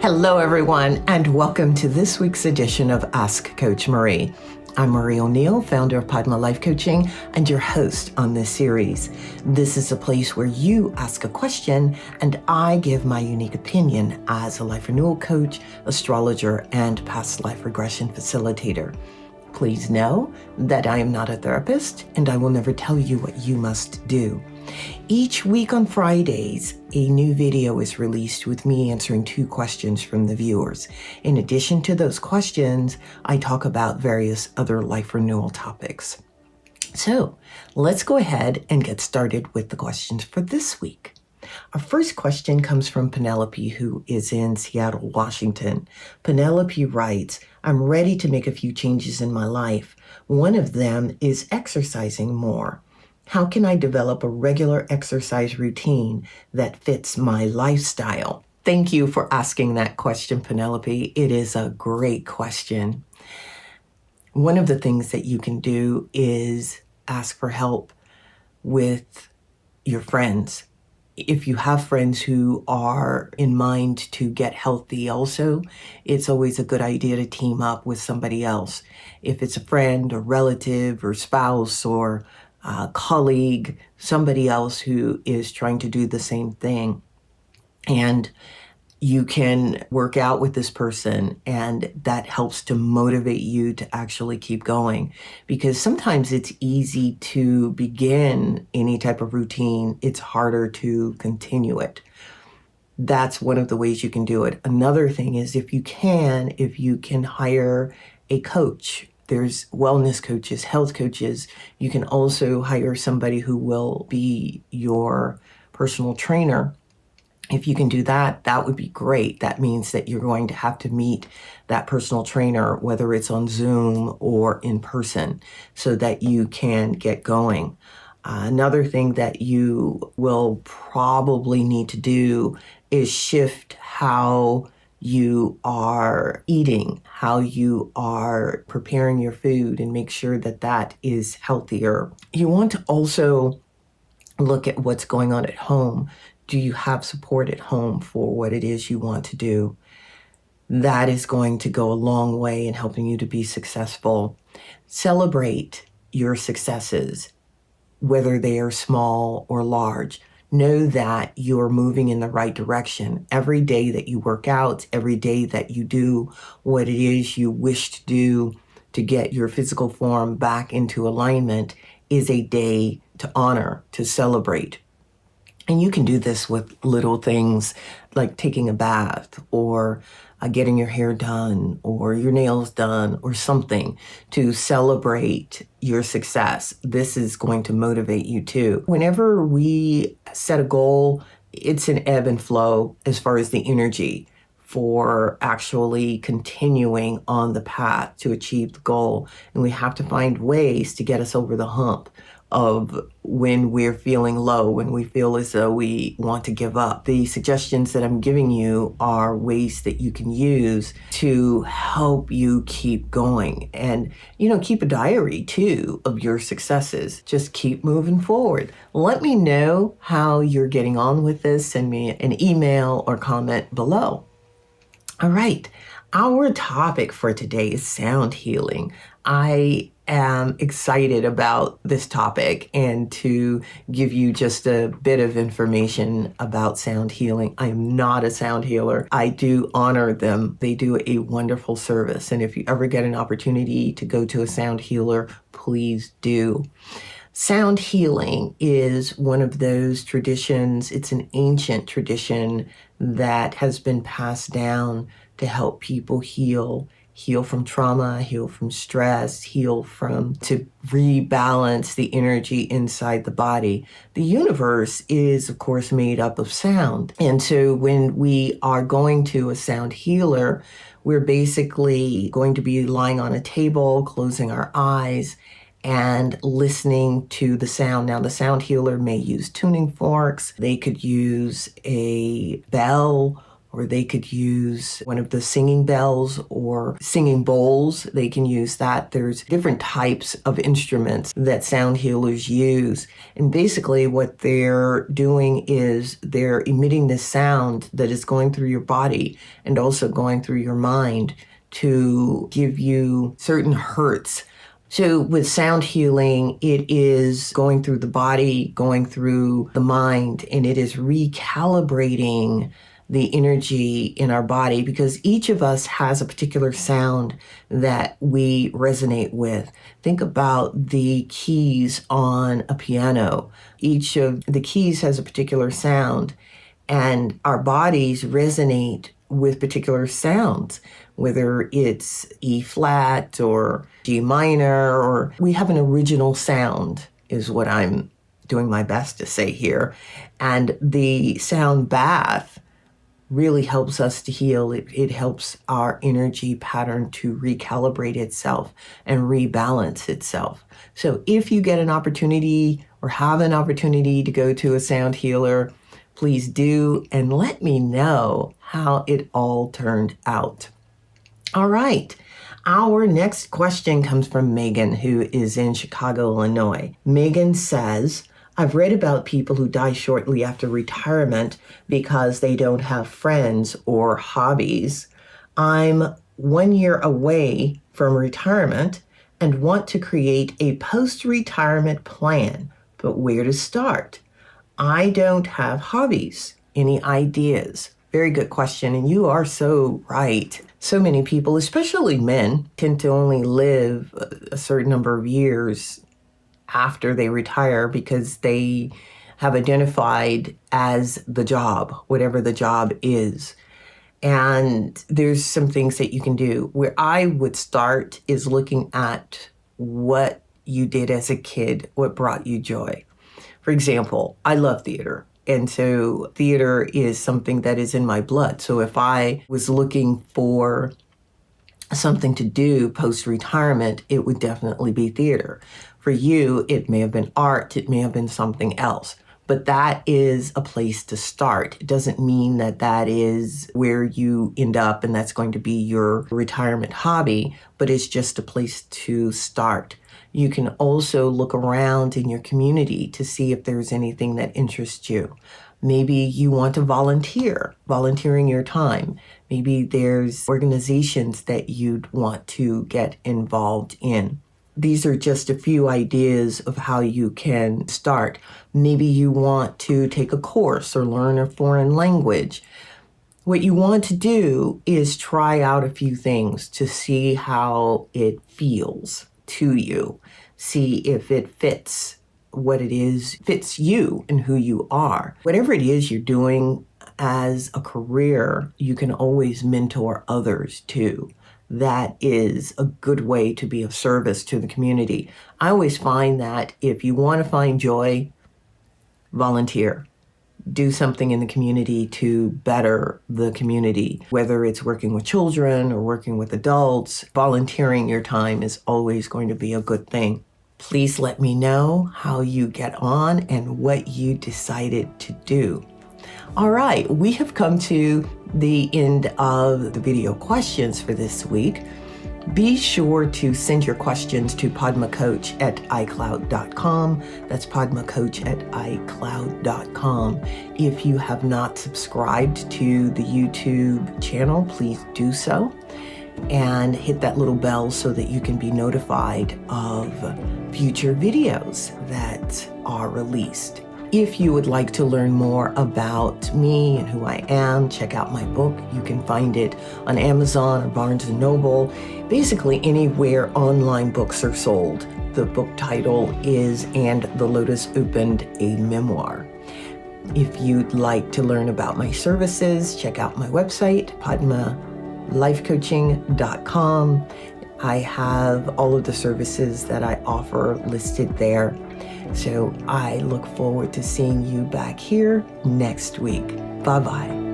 Hello, everyone, and welcome to this week's edition of Ask Coach Marie. I'm Marie O'Neill, founder of Padma Life Coaching, and your host on this series. This is a place where you ask a question, and I give my unique opinion as a life renewal coach, astrologer, and past life regression facilitator. Please know that I am not a therapist, and I will never tell you what you must do. Each week on Fridays, a new video is released with me answering 2 questions from the viewers. In addition to those questions, I talk about various other life renewal topics. So let's go ahead and get started with the questions for this week. Our first question comes from Penelope, who is in Seattle, Washington. Penelope writes, I'm ready to make a few changes in my life. One of them is exercising more. How can I develop a regular exercise routine that fits my lifestyle? Thank you for asking that question, Penelope. It is a great question. One of the things that you can do is ask for help with your friends. If you have friends who are in mind to get healthy also, it's always a good idea to team up with somebody else. If it's a friend or relative or spouse or colleague, somebody else who is trying to do the same thing. And you can work out with this person, and that helps to motivate you to actually keep going. Because sometimes it's easy to begin any type of routine. It's harder to continue it. That's one of the ways you can do it. Another thing is if you can hire a coach. There's wellness coaches, health coaches. You can also hire somebody who will be your personal trainer. If you can do that, that would be great. That means that you're going to have to meet that personal trainer, whether it's on Zoom or in person, so that you can get going. Another thing that you will probably need to do is shift how you are eating, how you are preparing your food, and make sure that that is healthier. You want to also look at what's going on at home. Do you have support at home for what it is you want to do? That is going to go a long way in helping you to be successful. Celebrate your successes, whether they are small or large. Know that you're moving in the right direction. Every day that you work out, every day that you do what it is you wish to do to get your physical form back into alignment is a day to honor, to celebrate. And you can do this with little things like taking a bath or getting your hair done or your nails done or something to celebrate your success. This is going to motivate you too. Whenever we set a goal, it's an ebb and flow as far as the energy for actually continuing on the path to achieve the goal. And we have to find ways to get us over the hump of when we're feeling low, when we feel as though we want to give up. The suggestions that I'm giving you are ways that you can use to help you keep going. And, keep a diary too of your successes. Just keep moving forward. Let me know how you're getting on with this. Send me an email or comment below. All right. Our topic for today is sound healing. I am excited about this topic and to give you just a bit of information about sound healing. I am not a sound healer. I do honor them. They do a wonderful service. And if you ever get an opportunity to go to a sound healer, please do. Sound healing is one of those traditions. It's an ancient tradition that has been passed down to help people heal from trauma, heal from stress, to rebalance the energy inside the body. The universe is, of course, made up of sound. And so when we are going to a sound healer, we're basically going to be lying on a table, closing our eyes, and listening to the sound. Now, the sound healer may use tuning forks. They could use a bell or they could use one of the singing bells or singing bowls. They can use that. There's different types of instruments that sound healers use. And basically what they're doing is they're emitting this sound that is going through your body and also going through your mind to give you certain hertz. So with sound healing, it is going through the body, going through the mind, and it is recalibrating the energy in our body, because each of us has a particular sound that we resonate with. Think about the keys on a piano. Each of the keys has a particular sound, and our bodies resonate with particular sounds, whether it's E flat or G minor, or we have an original sound is what I'm doing my best to say here. And the sound bath really helps us to heal. It helps our energy pattern to recalibrate itself and rebalance itself. So if you get an opportunity or have an opportunity to go to a sound healer, please do, and let me know how it all turned out. All right. Our next question comes from Megan, who is in Chicago, Illinois. Megan says, I've read about people who die shortly after retirement because they don't have friends or hobbies. I'm 1 year away from retirement and want to create a post-retirement plan, but where to start? I don't have hobbies. Any ideas? Very good question, and you are so right. So many people, especially men, tend to only live a certain number of years after they retire because they have identified as the job, whatever the job is. And there's some things that you can do. Where I would start is looking at what you did as a kid, what brought you joy. For example, I love theater. And so theater is something that is in my blood. So if I was looking for something to do post-retirement, it would definitely be theater. For you, it may have been art, it may have been something else. But that is a place to start. It doesn't mean that that is where you end up and that's going to be your retirement hobby, but it's just a place to start. You can also look around in your community to see if there's anything that interests you. Maybe you want to volunteering your time. Maybe there's organizations that you'd want to get involved in. These are just a few ideas of how you can start. Maybe you want to take a course or learn a foreign language. What you want to do is try out a few things to see how it feels to you. See if it fits what it is, fits you and who you are. Whatever it is you're doing as a career, you can always mentor others too. That is a good way to be of service to the community. I always find that if you want to find joy, volunteer. Do something in the community to better the community, whether it's working with children or working with adults. Volunteering your time is always going to be a good thing. Please let me know how you get on and what you decided to do. All right, we have come to the end of the video questions for this week. Be sure to send your questions to padmacoach@icloud.com. That's padmacoach@icloud.com. If you have not subscribed to the YouTube channel, please do so. And hit that little bell so that you can be notified of future videos that are released. If you would like to learn more about me and who I am, check out my book. You can find it on Amazon or Barnes & Noble, basically anywhere online books are sold. The book title is And the Lotus Opened, a Memoir. If you'd like to learn about my services, check out my website, lifecoaching.com. I have all of the services that I offer listed there. So I look forward to seeing you back here next week. Bye-bye.